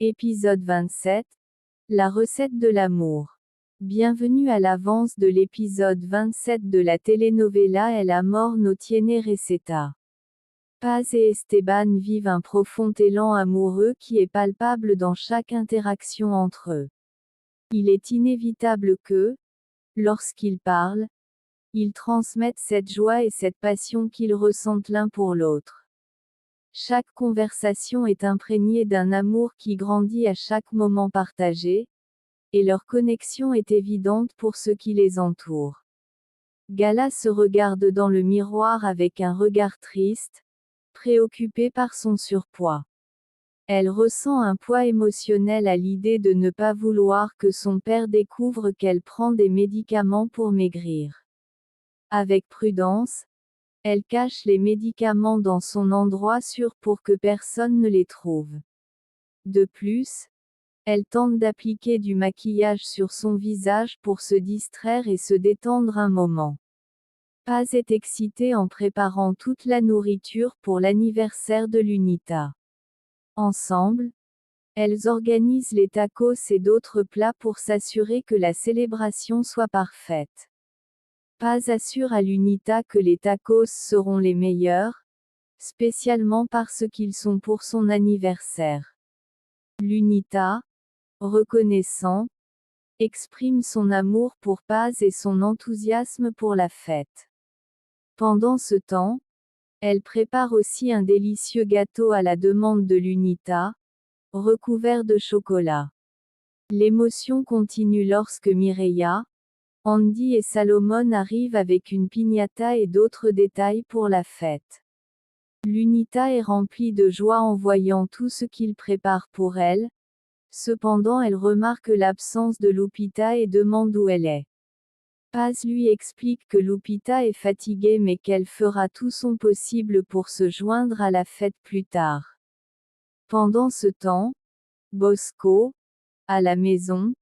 Épisode 27. La recette de l'amour. Bienvenue à l'avance de l'épisode 27 de la telenovela El amor no tiene receta. Paz et Esteban vivent un profond élan amoureux qui est palpable dans chaque interaction entre eux. Il est inévitable que, lorsqu'ils parlent, ils transmettent cette joie et cette passion qu'ils ressentent l'un pour l'autre. Chaque conversation est imprégnée d'un amour qui grandit à chaque moment partagé, et leur connexion est évidente pour ceux qui les entourent. Gala se regarde dans le miroir avec un regard triste, préoccupée par son surpoids. Elle ressent un poids émotionnel à l'idée de ne pas vouloir que son père découvre qu'elle prend des médicaments pour maigrir. Avec prudence, elle cache les médicaments dans son endroit sûr pour que personne ne les trouve. De plus, elle tente d'appliquer du maquillage sur son visage pour se distraire et se détendre un moment. Paz est excitée en préparant toute la nourriture pour l'anniversaire de Lunita. Ensemble, elles organisent les tacos et d'autres plats pour s'assurer que la célébration soit parfaite. Paz assure à Lunita que les tacos seront les meilleurs, spécialement parce qu'ils sont pour son anniversaire. Lunita, reconnaissant, exprime son amour pour Paz et son enthousiasme pour la fête. Pendant ce temps, elle prépare aussi un délicieux gâteau à la demande de Lunita, recouvert de chocolat. L'émotion continue lorsque Mireia, Andy et Salomon arrivent avec une piñata et d'autres détails pour la fête. Lunita est remplie de joie en voyant tout ce qu'ils préparent pour elle. Cependant elle remarque l'absence de Lupita et demande où elle est. Paz lui explique que Lupita est fatiguée mais qu'elle fera tout son possible pour se joindre à la fête plus tard. Pendant ce temps, Bosco, à la maison,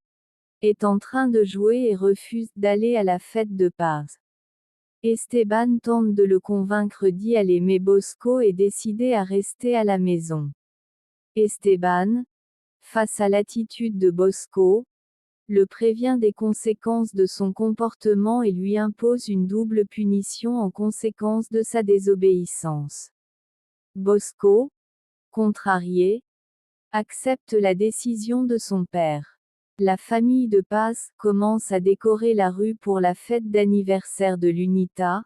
est en train de jouer et refuse d'aller à la fête de Paz. Esteban tente de le convaincre d'y aller mais Bosco est décidé à rester à la maison. Esteban, face à l'attitude de Bosco, le prévient des conséquences de son comportement et lui impose une double punition en conséquence de sa désobéissance. Bosco, contrarié, accepte la décision de son père. La famille de Paz commence à décorer la rue pour la fête d'anniversaire de Lunita,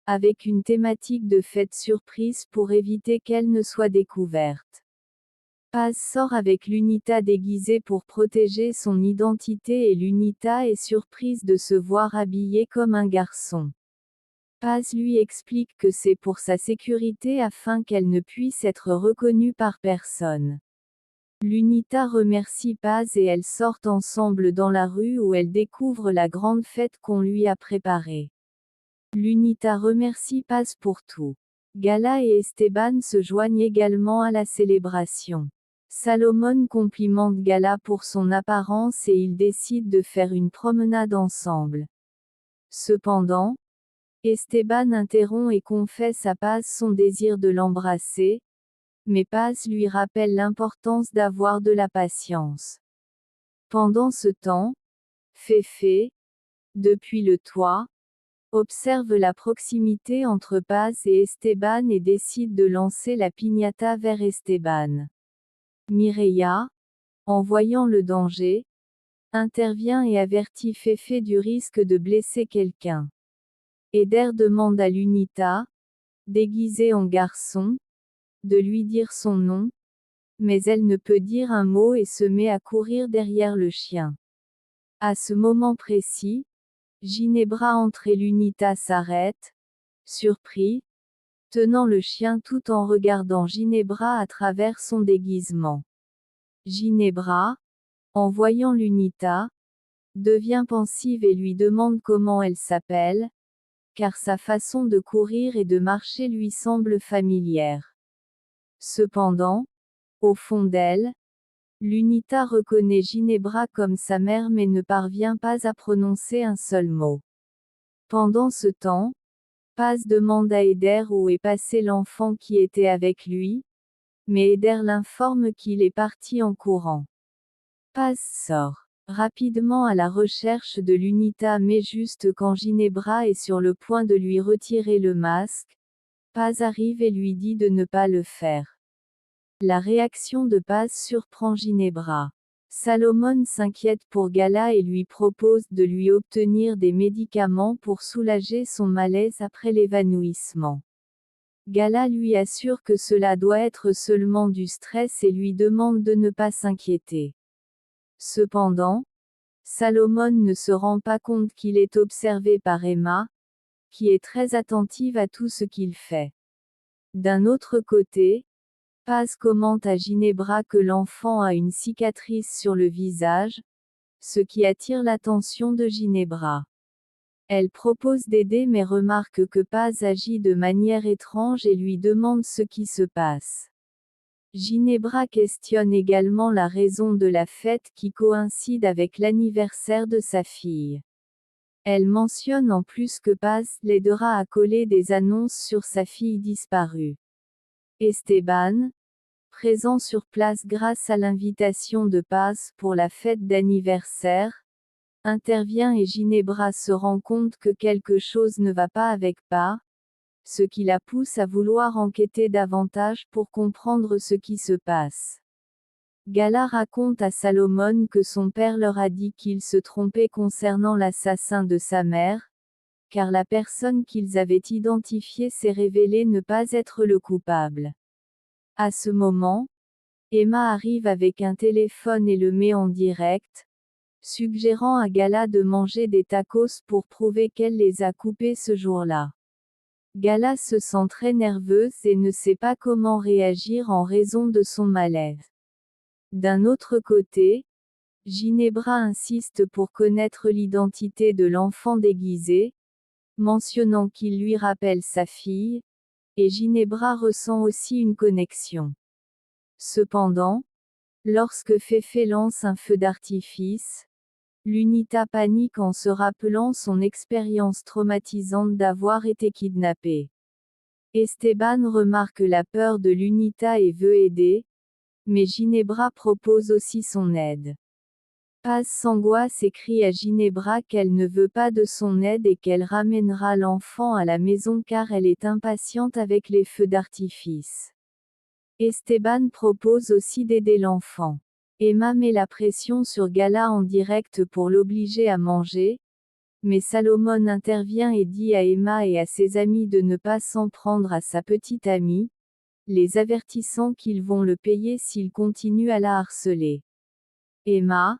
avec une thématique de fête surprise pour éviter qu'elle ne soit découverte. Paz sort avec Lunita déguisée pour protéger son identité et Lunita est surprise de se voir habillée comme un garçon. Paz lui explique que c'est pour sa sécurité afin qu'elle ne puisse être reconnue par personne. Lunita remercie Paz et elles sortent ensemble dans la rue où elle découvre la grande fête qu'on lui a préparée. Lunita remercie Paz pour tout. Gala et Esteban se joignent également à la célébration. Salomon complimente Gala pour son apparence et ils décident de faire une promenade ensemble. Cependant, Esteban interrompt et confesse à Paz son désir de l'embrasser, mais Paz lui rappelle l'importance d'avoir de la patience. Pendant ce temps, Fefe, depuis le toit, observe la proximité entre Paz et Esteban et décide de lancer la piñata vers Esteban. Mireia, en voyant le danger, intervient et avertit Fefe du risque de blesser quelqu'un. Eder demande à Lunita, déguisée en garçon, de lui dire son nom, mais elle ne peut dire un mot et se met à courir derrière le chien. À ce moment précis, Ginebra entre et Lunita s'arrête, surpris, tenant le chien tout en regardant Ginebra à travers son déguisement. Ginebra, en voyant Lunita, devient pensive et lui demande comment elle s'appelle, car sa façon de courir et de marcher lui semble familière. Cependant, au fond d'elle, Lunita reconnaît Ginebra comme sa mère mais ne parvient pas à prononcer un seul mot. Pendant ce temps, Paz demande à Eder où est passé l'enfant qui était avec lui. mais Eder l'informe qu'il est parti en courant. Paz sort rapidement à la recherche de l'Unita mais juste quand Ginebra est sur le point de lui retirer le masque, Paz arrive et lui dit de ne pas le faire. La réaction de Paz surprend Ginebra. Salomon s'inquiète pour Gala et lui propose de lui obtenir des médicaments pour soulager son malaise après l'évanouissement. Gala lui assure que cela doit être seulement du stress et lui demande de ne pas s'inquiéter. Cependant, Salomon ne se rend pas compte qu'il est observé par Emma, qui est très attentive à tout ce qu'il fait. D'un autre côté, Paz commente à Ginebra que l'enfant a une cicatrice sur le visage, ce qui attire l'attention de Ginebra. Elle propose d'aider mais remarque que Paz agit de manière étrange et lui demande ce qui se passe. Ginebra questionne également la raison de la fête qui coïncide avec l'anniversaire de sa fille. Elle mentionne en plus que Paz l'aidera à coller des annonces sur sa fille disparue. Esteban, présent sur place grâce à l'invitation de Paz pour la fête d'anniversaire, intervient et Ginebra se rend compte que quelque chose ne va pas avec Paz, ce qui la pousse à vouloir enquêter davantage pour comprendre ce qui se passe. Gala raconte à Salomon que son père leur a dit qu'il se trompait concernant l'assassin de sa mère, car la personne qu'ils avaient identifiée s'est révélée ne pas être le coupable. À ce moment, Emma arrive avec un téléphone et le met en direct, suggérant à Gala de manger des tacos pour prouver qu'elle les a coupés ce jour-là. Gala se sent très nerveuse et ne sait pas comment réagir en raison de son malaise. D'un autre côté, Ginebra insiste pour connaître l'identité de l'enfant déguisé, mentionnant qu'il lui rappelle sa fille, et Ginebra ressent aussi une connexion. Cependant, lorsque Féfé lance un feu d'artifice, l'Unita panique en se rappelant son expérience traumatisante d'avoir été kidnappée. Esteban remarque la peur de l'Unita et veut aider, mais Ginebra propose aussi son aide. Paz s'angoisse et crie à Ginebra qu'elle ne veut pas de son aide et qu'elle ramènera l'enfant à la maison car elle est impatiente avec les feux d'artifice. Esteban propose aussi d'aider l'enfant. Emma met la pression sur Gala en direct pour l'obliger à manger, mais Salomon intervient et dit à Emma et à ses amis de ne pas s'en prendre à sa petite amie, les avertissant qu'ils vont le payer s'il continue à la harceler. Emma,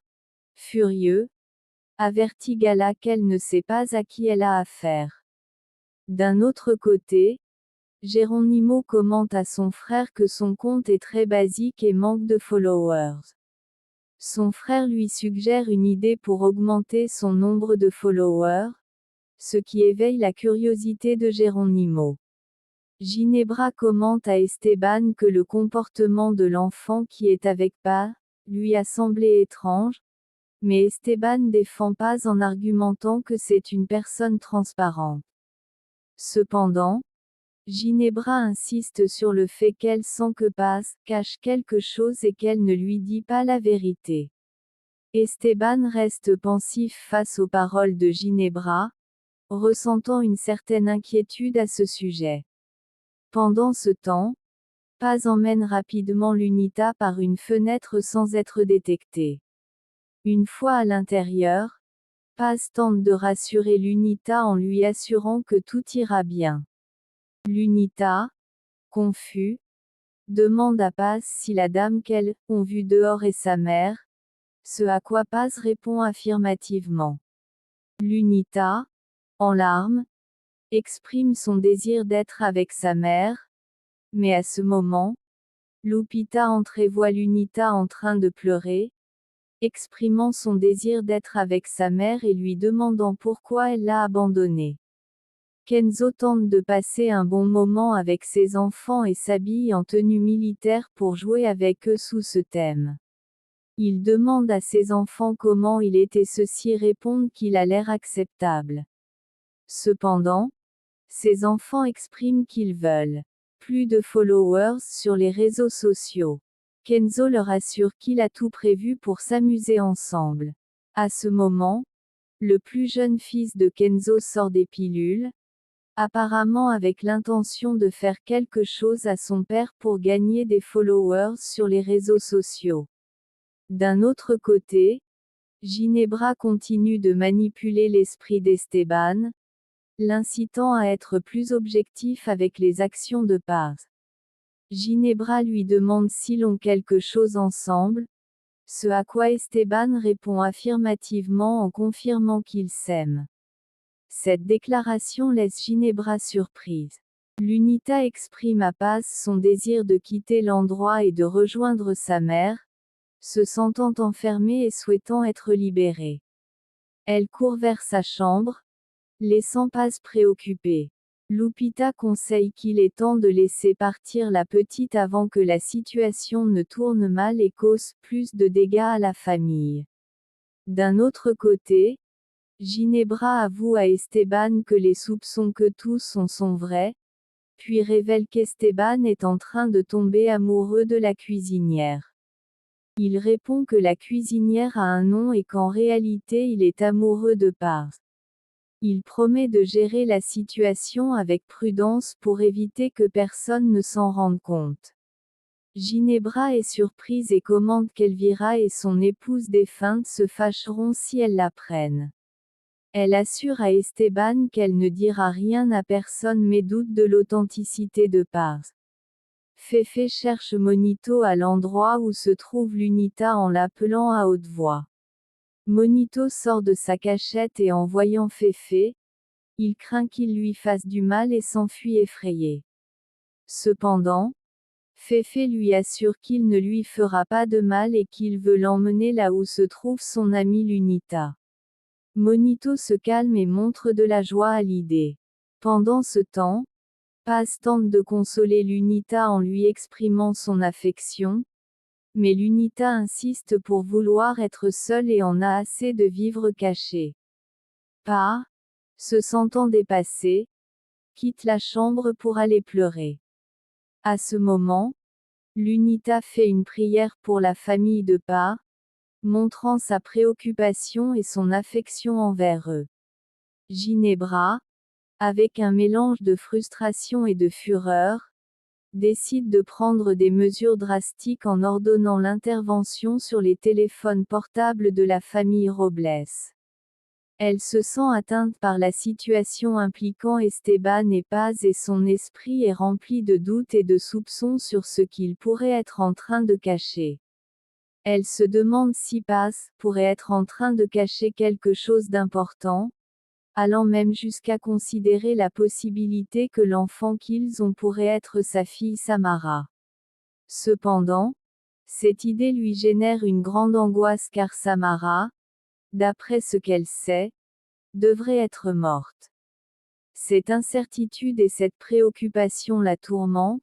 furieux, avertit Gala qu'elle ne sait pas à qui elle a affaire. D'un autre côté, Geronimo commente à son frère que son compte est très basique et manque de followers. Son frère lui suggère une idée pour augmenter son nombre de followers, ce qui éveille la curiosité de Geronimo. Ginebra commente à Esteban que le comportement de l'enfant qui est avec Paz lui a semblé étrange, mais Esteban défend Paz en argumentant que c'est une personne transparente. Cependant, Ginebra insiste sur le fait qu'elle sent que Paz cache quelque chose et qu'elle ne lui dit pas la vérité. Esteban reste pensif face aux paroles de Ginebra, ressentant une certaine inquiétude à ce sujet. Pendant ce temps, Paz emmène rapidement l'Unita par une fenêtre sans être détectée. Une fois à l'intérieur, Paz tente de rassurer l'Unita en lui assurant que tout ira bien. L'Unita, confus, demande à Paz si la dame qu'elle ont vue dehors est sa mère, ce à quoi Paz répond affirmativement. L'Unita, en larmes, exprime son désir d'être avec sa mère, mais à ce moment, Lupita entrevoit l'Unita en train de pleurer, exprimant son désir d'être avec sa mère et lui demandant pourquoi elle l'a abandonnée. Kenzo tente de passer un bon moment avec ses enfants et s'habille en tenue militaire pour jouer avec eux sous ce thème. Il demande à ses enfants comment il est et ceux-ci répondent qu'il a l'air acceptable. Cependant, ses enfants expriment qu'ils veulent plus de followers sur les réseaux sociaux. Kenzo leur assure qu'il a tout prévu pour s'amuser ensemble. À ce moment, le plus jeune fils de Kenzo sort des pilules, apparemment avec l'intention de faire quelque chose à son père pour gagner des followers sur les réseaux sociaux. D'un autre côté, Ginebra continue de manipuler l'esprit d'Esteban, l'incitant à être plus objectif avec les actions de Paz. Ginebra lui demande s'ils ont quelque chose ensemble, ce à quoi Esteban répond affirmativement en confirmant qu'ils s'aiment. Cette déclaration laisse Ginebra surprise. Lunita exprime à Paz son désir de quitter l'endroit et de rejoindre sa mère, se sentant enfermée et souhaitant être libérée. Elle court vers sa chambre, laissant Paz préoccupée. Lupita conseille qu'il est temps de laisser partir la petite avant que la situation ne tourne mal et cause plus de dégâts à la famille. D'un autre côté, Ginebra avoue à Esteban que les soupçons que tous ont sont vrais, puis révèle qu'Esteban est en train de tomber amoureux de la cuisinière. Il répond que la cuisinière a un nom et qu'en réalité il est amoureux de Paz. Il promet de gérer la situation avec prudence pour éviter que personne ne s'en rende compte. Ginebra est surprise et commente qu'Elvira et son épouse défunte se fâcheront si elles l'apprennent. Elle assure à Esteban qu'elle ne dira rien à personne mais doute de l'authenticité de Paz. Fefe cherche Monito à l'endroit où se trouve Lunita en l'appelant à haute voix. Monito sort de sa cachette et en voyant Fefe, il craint qu'il lui fasse du mal et s'enfuit effrayé. Cependant, Fefe lui assure qu'il ne lui fera pas de mal et qu'il veut l'emmener là où se trouve son ami Lunita. Monito se calme et montre de la joie à l'idée. Pendant ce temps, Paz tente de consoler Lunita en lui exprimant son affection, mais Lunita insiste pour vouloir être seule et en a assez de vivre cachée. Paz, se sentant dépassée, quitte la chambre pour aller pleurer. À ce moment, Lunita fait une prière pour la famille de Paz, montrant sa préoccupation et son affection envers eux. Ginebra, avec un mélange de frustration et de fureur, décide de prendre des mesures drastiques en ordonnant l'intervention sur les téléphones portables de la famille Robles. Elle se sent atteinte par la situation impliquant Esteban et Paz et son esprit est rempli de doutes et de soupçons sur ce qu'il pourrait être en train de cacher. Elle se demande si Paz pourrait être en train de cacher quelque chose d'important, allant même jusqu'à considérer la possibilité que l'enfant qu'ils ont pourrait être sa fille Samara. Cependant, cette idée lui génère une grande angoisse car Samara, d'après ce qu'elle sait, devrait être morte. Cette incertitude et cette préoccupation la tourmentent,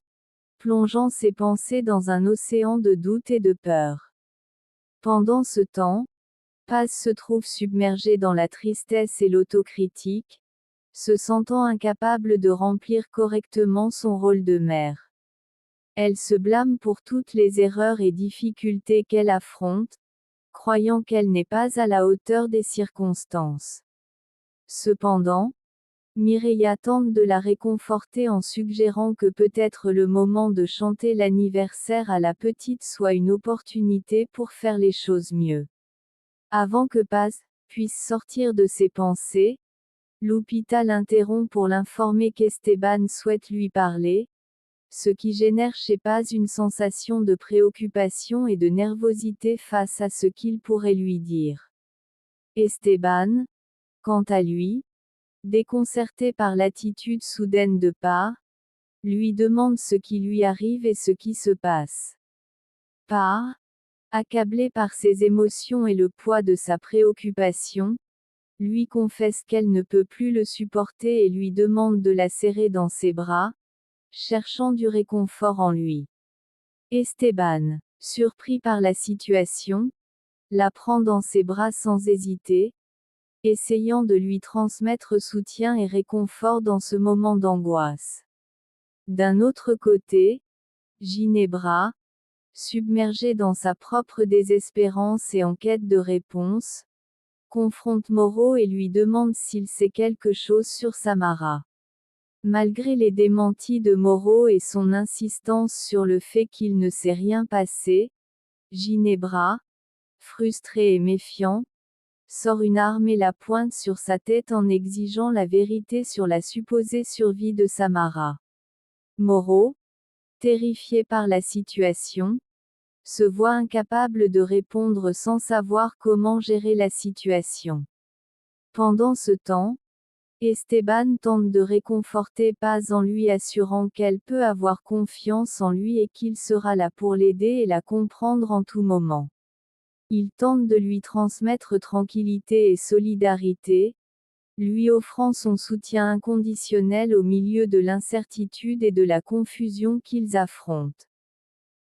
plongeant ses pensées dans un océan de doute et de peur. Pendant ce temps, Paz se trouve submergée dans la tristesse et l'autocritique, se sentant incapable de remplir correctement son rôle de mère. Elle se blâme pour toutes les erreurs et difficultés qu'elle affronte, croyant qu'elle n'est pas à la hauteur des circonstances. Cependant, Mireia tente de la réconforter en suggérant que peut-être le moment de chanter l'anniversaire à la petite soit une opportunité pour faire les choses mieux. Avant que Paz puisse sortir de ses pensées, Lupita l'interrompt pour l'informer qu'Esteban souhaite lui parler, ce qui génère chez Paz une sensation de préoccupation et de nervosité face à ce qu'il pourrait lui dire. Esteban, quant à lui, déconcerté par l'attitude soudaine de Paz, lui demande ce qui lui arrive et ce qui se passe. Paz, accablée par ses émotions et le poids de sa préoccupation, lui confesse qu'elle ne peut plus le supporter et lui demande de la serrer dans ses bras, cherchant du réconfort en lui. Esteban, surpris par la situation, la prend dans ses bras sans hésiter, essayant de lui transmettre soutien et réconfort dans ce moment d'angoisse. D'un autre côté, Ginebra, submergée dans sa propre désespérance et en quête de réponse, confronte Moreau et lui demande s'il sait quelque chose sur Samara. Malgré les démentis de Moreau et son insistance sur le fait qu'il ne s'est rien passé, Ginebra, frustré et méfiant, sort une arme et la pointe sur sa tête en exigeant la vérité sur la supposée survie de Samara. Moreau, terrifié par la situation, se voit incapable de répondre sans savoir comment gérer la situation. Pendant ce temps, Esteban tente de réconforter Paz en lui assurant qu'elle peut avoir confiance en lui et qu'il sera là pour l'aider et la comprendre en tout moment. Il tente de lui transmettre tranquillité et solidarité, lui offrant son soutien inconditionnel au milieu de l'incertitude et de la confusion qu'ils affrontent.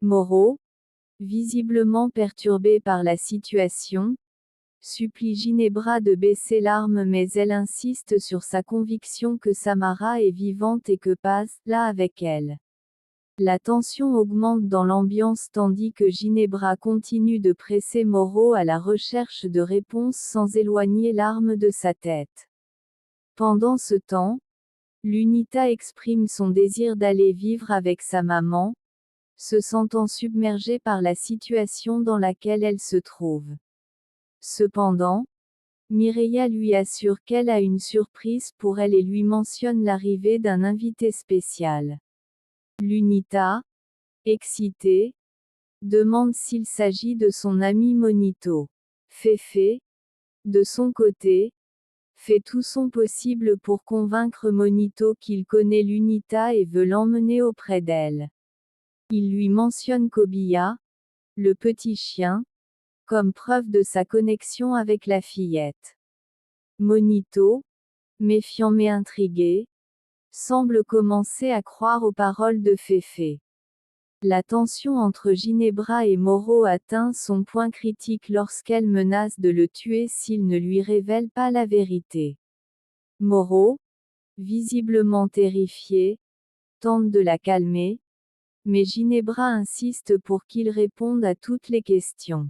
Moreau, visiblement perturbé par la situation, supplie Ginebra de baisser l'arme mais elle insiste sur sa conviction que Samara est vivante et que Paz, là avec elle. La tension augmente dans l'ambiance tandis que Ginebra continue de presser Moreau à la recherche de réponses sans éloigner l'arme de sa tête. Pendant ce temps, l'UNITA exprime son désir d'aller vivre avec sa maman, se sentant submergée par la situation dans laquelle elle se trouve. Cependant, Mireia lui assure qu'elle a une surprise pour elle et lui mentionne l'arrivée d'un invité spécial. L'UNITA, excitée, demande s'il s'agit de son ami Monito. Fefe, de son côté, fait tout son possible pour convaincre Monito qu'il connaît l'UNITA et veut l'emmener auprès d'elle. Il lui mentionne Kobia, le petit chien, comme preuve de sa connexion avec la fillette. Monito, méfiant mais intrigué, semble commencer à croire aux paroles de Fefe. La tension entre Ginebra et Moreau atteint son point critique lorsqu'elle menace de le tuer s'il ne lui révèle pas la vérité. Moreau, visiblement terrifié, tente de la calmer, mais Ginebra insiste pour qu'il réponde à toutes les questions.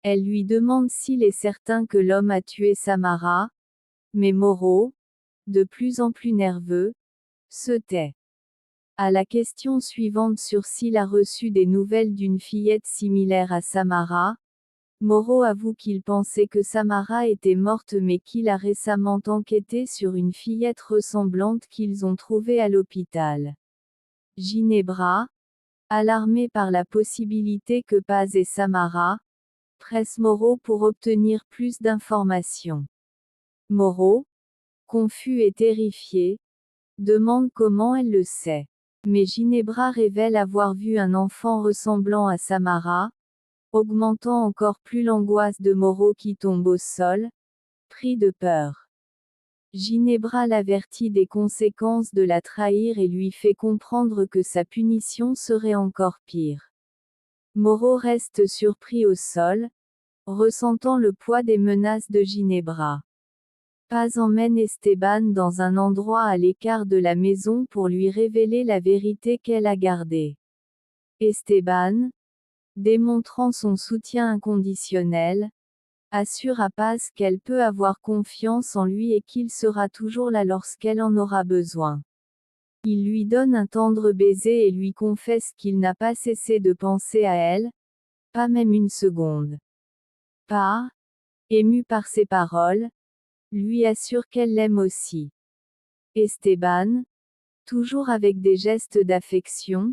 Elle lui demande s'il est certain que l'homme a tué Samara, mais Moreau, de plus en plus nerveux, se tait. À la question suivante sur s'il a reçu des nouvelles d'une fillette similaire à Samara, Moreau avoue qu'il pensait que Samara était morte mais qu'il a récemment enquêté sur une fillette ressemblante qu'ils ont trouvée à l'hôpital. Ginebra, alarmée par la possibilité que Paz et Samara, presse Moreau pour obtenir plus d'informations. Moreau, confus et terrifié, demande comment elle le sait. Mais Ginebra révèle avoir vu un enfant ressemblant à Samara, augmentant encore plus l'angoisse de Moreau qui tombe au sol, pris de peur. Ginebra l'avertit des conséquences de la trahir et lui fait comprendre que sa punition serait encore pire. Moreau reste surpris au sol, ressentant le poids des menaces de Ginebra. Paz emmène Esteban dans un endroit à l'écart de la maison pour lui révéler la vérité qu'elle a gardée. Esteban, démontrant son soutien inconditionnel, assure à Paz qu'elle peut avoir confiance en lui et qu'il sera toujours là lorsqu'elle en aura besoin. Il lui donne un tendre baiser et lui confesse qu'il n'a pas cessé de penser à elle, pas même une seconde. Paz, ému par ses paroles, lui assure qu'elle l'aime aussi. Esteban, toujours avec des gestes d'affection,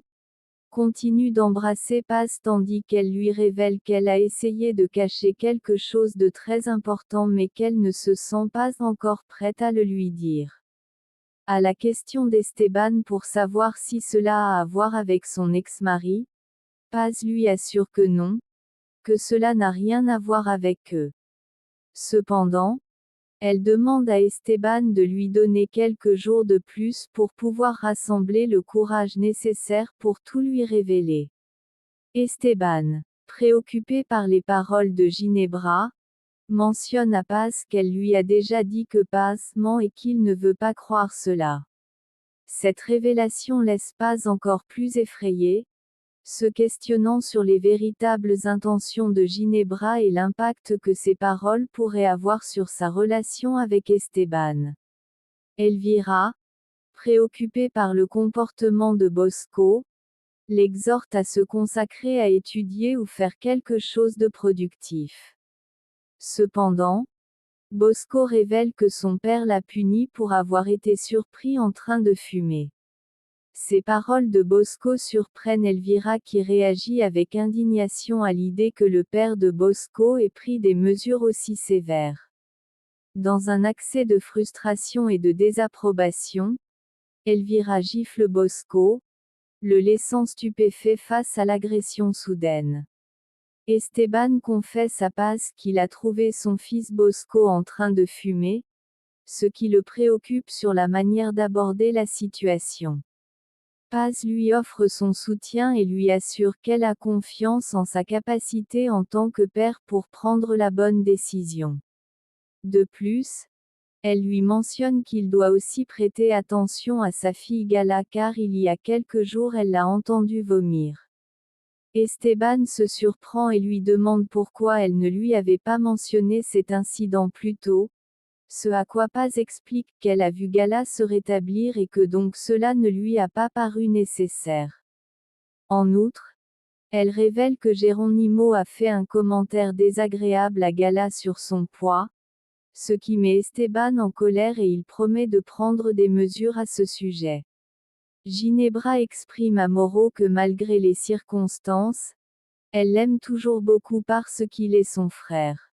continue d'embrasser Paz tandis qu'elle lui révèle qu'elle a essayé de cacher quelque chose de très important mais qu'elle ne se sent pas encore prête à le lui dire. À la question d'Esteban pour savoir si cela a à voir avec son ex-mari, Paz lui assure que non, que cela n'a rien à voir avec eux. Cependant, elle demande à Esteban de lui donner quelques jours de plus pour pouvoir rassembler le courage nécessaire pour tout lui révéler. Esteban, préoccupé par les paroles de Ginebra, mentionne à Paz qu'elle lui a déjà dit que Paz ment et qu'il ne veut pas croire cela. Cette révélation laisse Paz encore plus effrayé, se questionnant sur les véritables intentions de Ginebra et l'impact que ces paroles pourraient avoir sur sa relation avec Esteban. Elvira, préoccupée par le comportement de Bosco, l'exhorte à se consacrer à étudier ou faire quelque chose de productif. Cependant, Bosco révèle que son père l'a puni pour avoir été surpris en train de fumer. Ces paroles de Bosco surprennent Elvira qui réagit avec indignation à l'idée que le père de Bosco ait pris des mesures aussi sévères. Dans un accès de frustration et de désapprobation, Elvira gifle Bosco, le laissant stupéfait face à l'agression soudaine. Esteban confesse à Paz qu'il a trouvé son fils Bosco en train de fumer, ce qui le préoccupe sur la manière d'aborder la situation. Paz lui offre son soutien et lui assure qu'elle a confiance en sa capacité en tant que père pour prendre la bonne décision. De plus, elle lui mentionne qu'il doit aussi prêter attention à sa fille Gala car il y a quelques jours elle l'a entendue vomir. Esteban se surprend et lui demande pourquoi elle ne lui avait pas mentionné cet incident plus tôt, ce à quoi Paz explique qu'elle a vu Gala se rétablir et que donc cela ne lui a pas paru nécessaire. En outre, elle révèle que Geronimo a fait un commentaire désagréable à Gala sur son poids, ce qui met Esteban en colère et il promet de prendre des mesures à ce sujet. Ginebra exprime à Moro que malgré les circonstances, elle l'aime toujours beaucoup parce qu'il est son frère.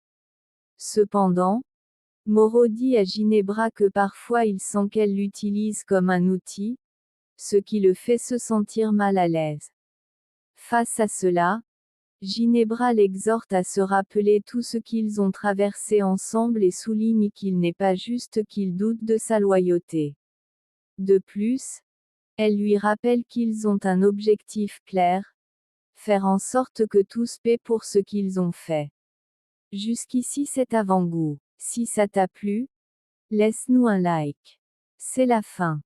Cependant, Moro dit à Ginebra que parfois il sent qu'elle l'utilise comme un outil, ce qui le fait se sentir mal à l'aise. Face à cela, Ginebra l'exhorte à se rappeler tout ce qu'ils ont traversé ensemble et souligne qu'il n'est pas juste qu'il doute de sa loyauté. De plus, elle lui rappelle qu'ils ont un objectif clair, faire en sorte que tous paient pour ce qu'ils ont fait. Jusqu'ici cet avant-goût. Si ça t'a plu, laisse-nous un like. C'est la fin.